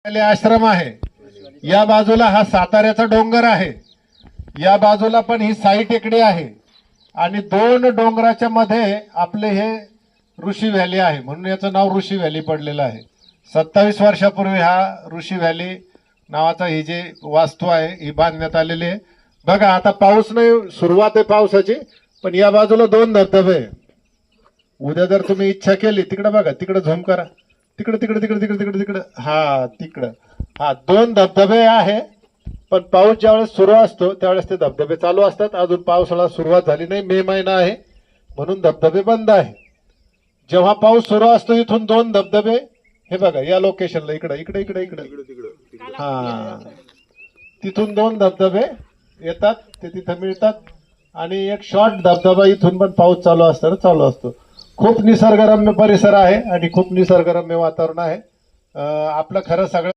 आश्रम आहे, या बाजूला हा साताऱ्याचा डोंगर आहे, या बाजूला पण ही साई टेकडी आहे आणि दोन डोंगराच्या मध्ये आपले हे ऋषी व्हॅली आहे, म्हणून याचं नाव ऋषी व्हॅली पडलेलं आहे. 27 वर्षापूर्वी हा ऋषी व्हॅली नावाचा ही जी वास्तू आहे ही बांधण्यात आलेली आहे. बघा आता पाऊस नाही, सुरुवात आहे पावसाची, पण या बाजूला दोन धबधबे आहे. उद्या जर तुम्ही इच्छा केली, तिकडे बघा, तिकडे झूम करा, तिकडे तिकडे तिकडे तिकडे तिकडे तिकडे हा तिकडं हा दोन धबधबे आहे. पण पाऊस ज्यावेळेस सुरू असतो त्यावेळेस ते धबधबे चालू असतात. अजून पावसाळा सुरुवात झाली नाही, मे महिना आहे म्हणून धबधबे बंद आहे. जेव्हा पाऊस सुरू असतो इथून दोन धबधबे, हे बघा या लोकेशनला, इकडे इकडे इकडे इकडे हा तिथून दोन धबधबे येतात, ते तिथे मिळतात. आणि एक शॉर्ट धबधबा इथून पण पाऊस चालू असताना चालू असतो. खूप निसर्गरम्य परिसर आहे आणि खूप निसर्गरम्य वातावरण आहे. आपलं खरं सगळं